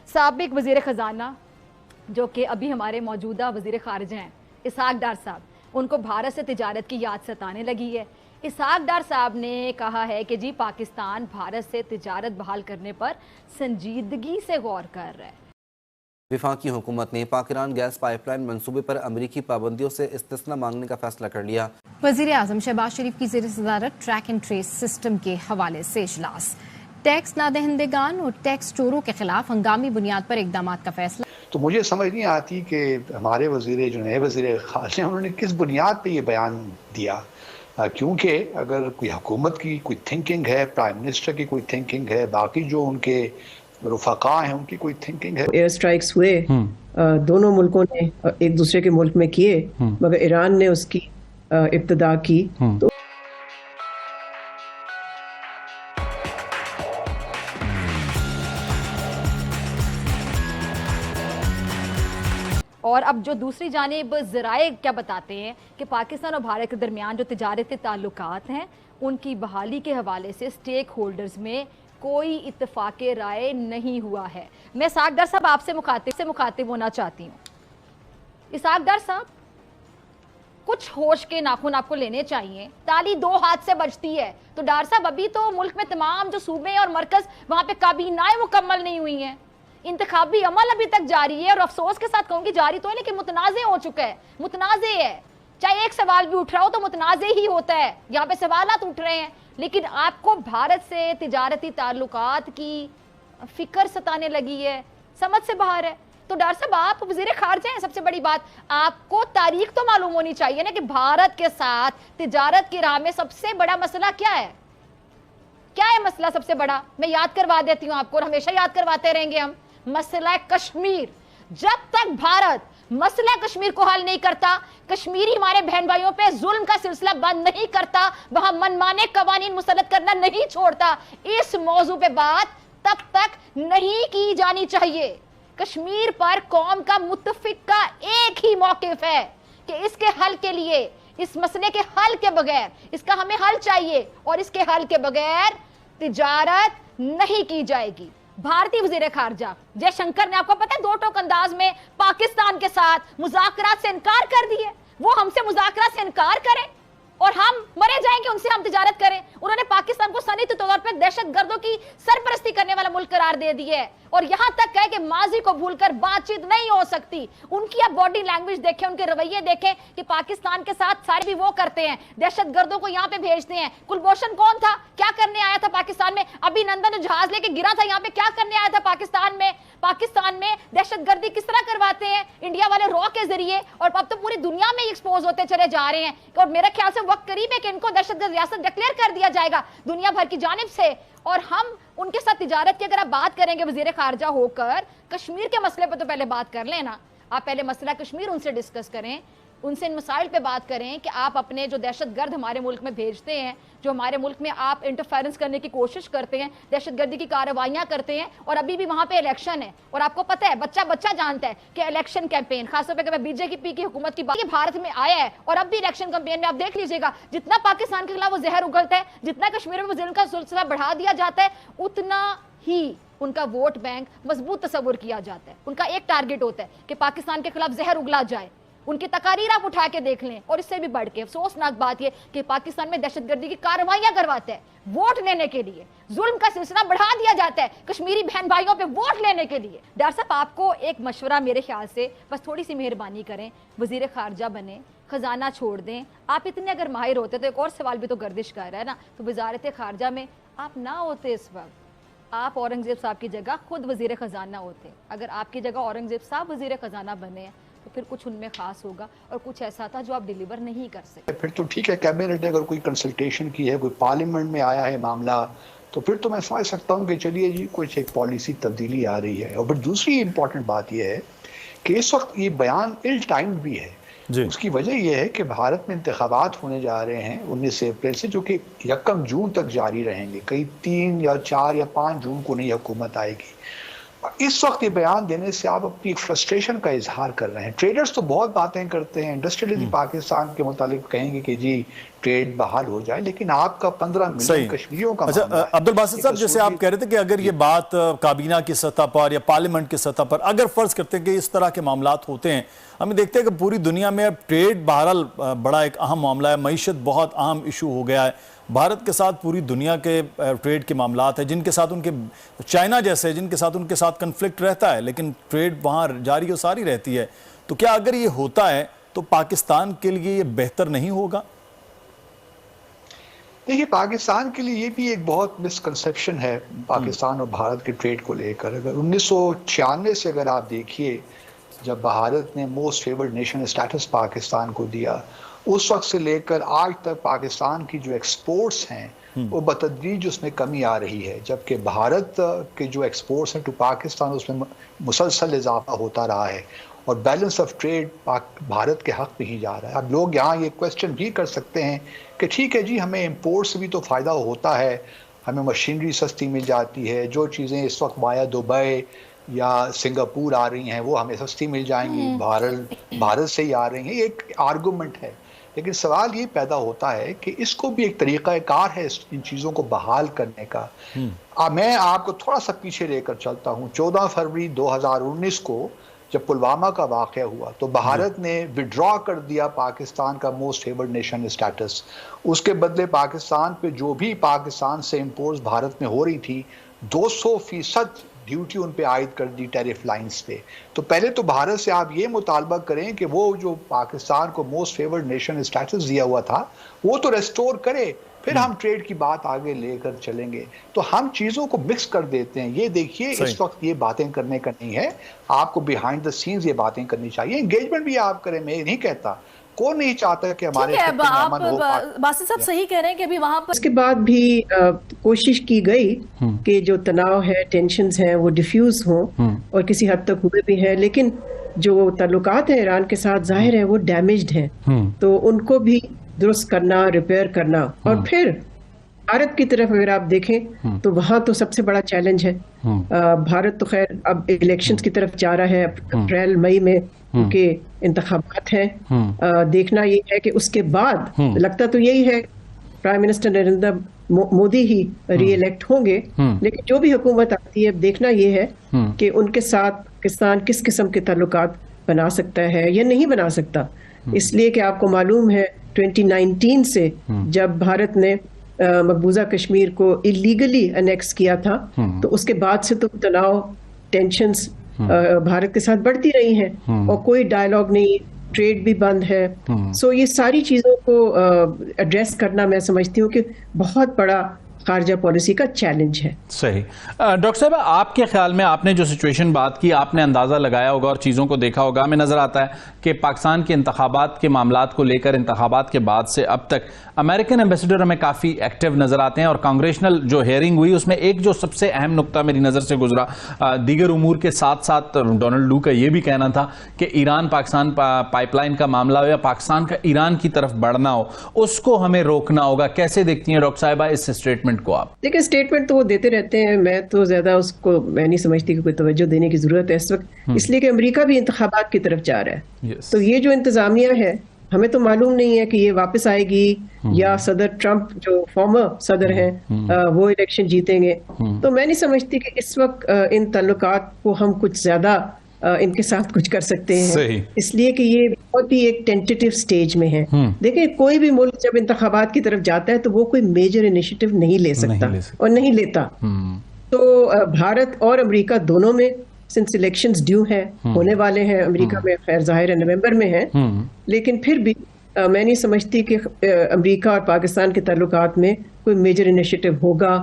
سابق وزیر خزانہ جو کہ ابھی ہمارے موجودہ وزیر خارجہ ہیں اسحاق ڈار صاحب, ان کو بھارت سے تجارت کی یاد ستانے لگی ہے. اسحاق ڈار صاحب نے کہا ہے کہ جی پاکستان بھارت سے تجارت بحال کرنے پر سنجیدگی سے غور کر رہا ہے. وفاقی حکومت نے پاکران گیس پائپ لائن منصوبے پر امریکی پابندیوں سے استثنا مانگنے کا فیصلہ کر لیا. وزیر اعظم شہباز شریف کی زیر صدارت ٹریک اینڈ ٹریس سسٹم کے حوالے سے اجلاس. ٹیکس نہ دہندگان اور ٹیکس چوروں کے خلاف ہنگامی بنیاد پر اقدامات کا فیصلہ. تو مجھے سمجھ نہیں آتی کہ ہمارے وزیر جو نئے وزیر خارجہ انہوں نے کس بنیاد پہ یہ بیان دیا, کیونکہ اگر کوئی حکومت کی کوئی تھنکنگ ہے, پرائم منسٹر کی کوئی تھنکنگ ہے, باقی جو ان کے رفقا ہیں ان کی کوئی تھنکنگ ہے. ایئر سٹرائکس ہوئے دونوں ملکوں نے ایک دوسرے کے ملک میں کیے, مگر ایران نے اس کی ابتدا کی. تو اور اب جو دوسری جانب ذرائع کیا بتاتے ہیں کہ پاکستان اور بھارت کے درمیان جو تجارتی تعلقات ہیں ان کی بحالی کے حوالے سے سٹیک ہولڈرز میں کوئی اتفاق رائے نہیں ہوا ہے. میں اسحاق ڈار صاحب آپ سے مخاطب ہونا چاہتی ہوں. اسحاق ڈار صاحب, کچھ ہوش کے ناخن آپ کو لینے چاہیے. تالی دو ہاتھ سے بجتی ہے. تو ڈار صاحب ابھی تو ملک میں تمام جو صوبے اور مرکز وہاں پہ کابینائیں مکمل نہیں ہوئی ہیں, انتخابی عمل ابھی تک جاری ہے, اور افسوس کے ساتھ کہوں گی جاری تو ہے لیکن متنازع ہو چکا ہے. متنازع ہے, چاہے ایک سوال بھی اٹھ رہا ہو تو متنازع ہی ہوتا ہے. یہاں پہ سوالات اٹھ رہے ہیں لیکن آپ کو بھارت سے تجارتی تعلقات کی فکر ستانے لگی ہے, سمجھ سے باہر ہے. تو ڈار صاحب آپ وزیر خارجہ ہیں, سب سے بڑی بات آپ کو تاریخ تو معلوم ہونی چاہیے نا کہ بھارت کے ساتھ تجارت کی راہ میں سب سے بڑا مسئلہ کیا ہے. کیا ہے مسئلہ سب سے بڑا؟ میں یاد کروا دیتی ہوں آپ کو, اور ہمیشہ یاد کرواتے رہیں گے ہم. مسئلہ کشمیر. جب تک بھارت مسئلہ کشمیر کو حل نہیں کرتا, کشمیری ہمارے بہن بھائیوں پہ ظلم کا سلسلہ بند نہیں کرتا, وہاں منمانے قوانین مسلط کرنا نہیں چھوڑتا, اس موضوع پہ بات تب تک نہیں کی جانی چاہیے. کشمیر پر قوم کا متفقہ ایک ہی موقف ہے کہ اس کے حل کے لیے, اس مسئلے کے حل کے بغیر, اس کا ہمیں حل چاہیے اور اس کے حل کے بغیر تجارت نہیں کی جائے گی. بھارتی وزیر خارجہ جے شنکر نے آپ کو پتہ ہے دو ٹوک انداز میں پاکستان کے ساتھ مذاکرات سے انکار کر دیے. وہ ہم سے مذاکرات سے انکار کریں اور ہم مرے جائیں کہ ان سے ہم تجارت کریں. انہوں نے پاکستان کو صنعتی طور پر دہشت گردوں کی سرپرستی کرنے والا ملک قرار دے دی ہے, اور یہاں تک کہے کہ ماضی کو بھول کر بات چیت نہیں ہو سکتی. ان کی آپ باڈی لینگویج دیکھیں, ان کے رویے دیکھیں کہ پاکستان کے ساتھ سارے بھی وہ کرتے ہیں, دہشت گردوں کو یہاں پہ بھیجتے ہیں. کلبھوشن کون تھا, کیا کرنے آیا تھا پاکستان میں؟ ابھی نندن جو جہاز لے کے گرا تھا یہاں پہ, کیا کرنے آیا تھا پاکستان میں؟ پاکستان میں دہشت گردی کس طرح کرواتے ہیں انڈیا والے رو کے ذریعے, اور اب تو پوری دنیا میں ایکسپوز ہوتے چلے جا رہے ہیں. اور میرے خیال سے وقت قریب ہے کہ ان کو دہشت گرد ریاست ڈکلیئر کر دیا جائے گا دنیا بھر کی جانب سے, اور ہم ان کے ساتھ تجارت کی اگر آپ بات کریں گے وزیر خارجہ ہو کر, کشمیر کے مسئلے پہ تو پہلے بات کر لیں نا. آپ پہلے مسئلہ کشمیر ان سے ڈسکس کریں, ان سے ان مسائل پہ بات کریں کہ آپ اپنے جو دہشت گرد ہمارے ملک میں بھیجتے ہیں, جو ہمارے ملک میں آپ انٹرفیرنس کرنے کی کوشش کرتے ہیں, دہشت گردی کی کارروائیاں کرتے ہیں, اور ابھی بھی وہاں پہ الیکشن ہے, اور آپ کو پتہ ہے بچہ جانتا ہے کہ الیکشن کیمپین, خاص طور پہ بی جے پی کی حکومت کی بات بھارت میں آیا ہے, اور اب بھی الیکشن کیمپین میں آپ دیکھ لیجیے گا جتنا پاکستان کے خلاف وہ زہر اگلتا ہے, جتنا کشمیر میں ظلم کا سلسلہ بڑھا دیا جاتا ہے, اتنا ہی ان کا ووٹ بینک مضبوط تصور کیا جاتا ہے. ان کا ایک ٹارگٹ ہوتا ہے کہ پاکستان کے خلاف زہر اگلا جائے. ان کی تقاریر آپ اٹھا کے دیکھ لیں, اور اس سے بھی بڑھ کے افسوسناک بات یہ کہ پاکستان میں دہشت گردی کی کارروائیاں کرواتے ہیں ووٹ لینے کے لیے, ظلم کا سلسلہ بڑھا دیا جاتا ہے کشمیری بہن بھائیوں پہ ووٹ لینے کے لیے. ڈاکٹر صاحب آپ کو ایک مشورہ میرے خیال سے, بس تھوڑی سی مہربانی کریں, وزیر خارجہ بنیں, خزانہ چھوڑ دیں. آپ اتنے اگر ماہر ہوتے تو ایک اور سوال بھی تو گردش کر رہا ہے نا, تو وزارت خارجہ میں آپ نہ ہوتے اس وقت, آپ اورنگزیب صاحب کی جگہ خود وزیر خزانہ ہوتے. اگر آپ کی جگہ اورنگزیب صاحب وزیر خزانہ بنے ہیں تو پھر کچھ ان میں خاص ہوگا, اور کچھ ایسا تھا جو آپ ڈیلیور نہیں کر سکتے. پھر تو ٹھیک ہے, کیبنٹ نے اگر کوئی کنسلٹیشن کی ہے, کوئی پارلیمنٹ میں آیا ہے معاملہ, تو پھر تو میں سمجھ سکتا ہوں کہ چلیے جی کچھ ایک پالیسی تبدیلی آ رہی ہے. اور پھر دوسری امپورٹنٹ بات یہ ہے کہ اس وقت یہ بیان ال ٹائم بھی ہے. اس کی وجہ یہ ہے کہ بھارت میں انتخابات ہونے جا رہے ہیں 19 اپریل سے, جو کہ 1 جون تک جاری رہیں گے. کئی 3 یا 4 یا 5 جون کو نئی حکومت آئے گی. اس وقت یہ بیان دینے سے آپ اپنی فرسٹریشن کا اظہار کر رہے ہیں. ٹریڈرز تو بہت باتیں کرتے ہیں, انڈسٹریلی پاکستان کے متعلق کہیں گے کہ جی ٹریڈ بحال ہو جائے, لیکن آپ کا 15 ملین کشمیریوں کا معاملہ ہے. عبدالباسط صاحب, جیسے آپ کہہ رہے تھے کہ اگر یہ بات کابینہ کی سطح پر یا پارلیمنٹ کی سطح پر اگر فرض کرتے ہیں کہ اس طرح کے معاملات ہوتے ہیں, ہمیں دیکھتے ہیں کہ پوری دنیا میں اب ٹریڈ بہرحال بڑا ایک اہم معاملہ ہے, معیشت بہت اہم ایشو ہو گیا ہے. بھارت کے ساتھ پوری دنیا کے ٹریڈ کے معاملات ہیں جن کے ساتھ ان کے چائنا جیسے جن کے ساتھ کنفلکٹ رہتا ہے, لیکن ٹریڈ وہاں جاری و ساری رہتی ہے. تو کیا اگر یہ ہوتا ہے تو پاکستان کے لیے یہ بہتر نہیں ہوگا؟ دیکھیے, پاکستان کے لیے یہ بھی ایک بہت مسکنسیپشن ہے پاکستان اور بھارت کے ٹریڈ کو لے کر. اگر 1996 سے اگر آپ دیکھیے, جب بھارت نے most favoured nation states Pakistan کو دیا, اس وقت سے لے کر آج تک پاکستان کی جو ایکسپورٹس ہیں وہ بتدریج اس میں کمی آ رہی ہے, جبکہ بھارت کے جو ایکسپورٹس ہیں ٹو پاکستان اس میں مسلسل اضافہ ہوتا رہا ہے, اور بیلنس آف ٹریڈ بھارت کے حق میں ہی جا رہا ہے. اب لوگ یہاں یہ کویسچن بھی کر سکتے ہیں کہ ٹھیک ہے جی, ہمیں امپورٹ سے بھی تو فائدہ ہوتا ہے, ہمیں مشینری سستی مل جاتی ہے, جو چیزیں اس وقت وایا دبئی یا سنگاپور آ رہی ہیں وہ ہمیں سستی مل جائیں گی, بھارت سے ہی آ رہی ہیں. یہ ایک آرگومنٹ ہے, لیکن سوال یہ پیدا ہوتا ہے کہ اس کو بھی ایک طریقہ کار ہے ان چیزوں کو بحال کرنے کا. میں آپ کو تھوڑا سا پیچھے لے کر چلتا ہوں. 14 فروری 2019 کو جب پلوامہ کا واقعہ ہوا تو بھارت نے وڈرا کر دیا پاکستان کا موسٹ فیورڈ نیشن اسٹیٹس. اس کے بدلے پاکستان پہ جو بھی پاکستان سے امپورٹس بھارت میں ہو رہی تھی 200% ڈیوٹی ان پہ عائد کر دی ٹیرف لائنز پہ. تو پہلے تو بھارت سے آپ یہ مطالبہ کریں کہ وہ جو پاکستان کو موسٹ فیورڈ نیشن اسٹیٹس دیا ہوا تھا وہ تو ریسٹور کرے, پھر ہم ٹریڈ کی بات آگے لے کر چلیں گے. تو ہم چیزوں کو مکس کر دیتے ہیں. یہ دیکھیے, اس وقت یہ باتیں کرنے کا نہیں ہے, آپ کو بیہائنڈ دا سینز یہ باتیں کرنی چاہیے. انگیجمنٹ بھی آپ کریں, میں نہیں کہتا, کون نہیں چاہتا کہ ہمارے باسط صاحب صحیح کہہ رہے ہیں کہ ابھی وہاں پر اس کے بعد بھی کوشش کی گئی کہ جو تناؤ ہے, ٹینشنز ہیں, وہ ڈیفیوز ہوں, اور کسی حد تک ہوئے بھی ہیں, لیکن جو تعلقات ہیں ایران کے ساتھ ظاہر ہے وہ ڈیمیجڈ ہیں, تو ان کو بھی درست کرنا, ریپیئر کرنا. اور پھر بھارت کی طرف اگر آپ دیکھیں تو وہاں تو سب سے بڑا چیلنج ہے. بھارت تو خیر اب الیکشنز کی طرف جا رہا ہے, اپریل مئی میں کے انتخابات ہیں. دیکھنا یہ ہے کہ اس کے بعد لگتا تو یہی ہے پرائم منسٹر نریندر مودی ہی ری الیکٹ ہوں گے, لیکن جو بھی حکومت آتی ہے اب دیکھنا یہ ہے کہ ان کے ساتھ پاکستان کس قسم کے تعلقات بنا سکتا ہے یا نہیں بنا سکتا. اس لیے کہ آپ کو معلوم ہے 2019 سے جب بھارت نے مقبوضہ کشمیر کو اللیگلی انیکس کیا تھا تو اس کے بعد سے تو تناؤ, ٹینشنز بھارت کے ساتھ بڑھتی رہی ہیں, اور کوئی ڈائیلاگ نہیں, ٹریڈ بھی بند ہے. سو یہ ساری چیزوں کو ایڈریس کرنا میں سمجھتی ہوں کہ بہت بڑا خارجہ پالیسی کا چیلنج ہے. صحیح. ڈاکٹر صاحب, آپ کے خیال میں آپ نے جو سچویشن بات کی, آپ نے اندازہ لگایا ہوگا اور چیزوں کو دیکھا ہوگا, ہمیں نظر آتا ہے کہ پاکستان کے انتخابات کے معاملات کو لے کر انتخابات کے بعد سے اب تک امریکن ایمبیسڈر ہمیں کافی ایکٹیو نظر آتے ہیں, اور کانگریشنل جو ہیئرنگ ہوئی اس میں ایک جو سب سے اہم نقطہ میری نظر سے گزرا, دیگر امور کے ساتھ ساتھ ڈونلڈ لو کا یہ بھی کہنا تھا کہ ایران پاکستان پائپ لائن کا معاملہ ہو یا پاکستان کا ایران کی طرف بڑھنا ہو, اس کو ہمیں روکنا ہوگا. کیسے دیکھتی ہیں ڈاکٹر صاحبہ اس اسٹیٹمنٹ کو آپ؟ دیکھیں, اسٹیٹمنٹ تو وہ دیتے رہتے ہیں, میں تو زیادہ اس کو میں نہیں سمجھتی کہ کوئی توجہ دینے کی ضرورت ہے اس وقت, اس لیے کہ امریکہ بھی انتخابات کی طرف جا رہا ہے. تو یہ جو انتظامیہ ہے, ہمیں تو معلوم نہیں ہے کہ یہ واپس آئے گی یا صدر ٹرمپ جو فارمر صدر ہیں وہ الیکشن جیتیں گے. تو میں نہیں سمجھتی کہ اس وقت ان تعلقات کو ہم کچھ زیادہ ان کے ساتھ کچھ کر سکتے ہیں, اس لیے کہ یہ بہت ہی ایک ٹینٹیٹیو سٹیج میں ہے. دیکھیں, کوئی بھی ملک جب انتخابات کی طرف جاتا ہے تو وہ کوئی میجر انیشیٹو نہیں لے سکتا اور نہیں لیتا. تو بھارت اور امریکہ دونوں میں سنس الیکشنز ڈیو ہیں, ہونے والے ہیں, امریکہ میں خیر ظاہر ہے نومبر میں ہیں, لیکن پھر بھی میں نہیں سمجھتی کہ امریکہ اور پاکستان کے تعلقات میں کوئی میجر انیشیٹو ہوگا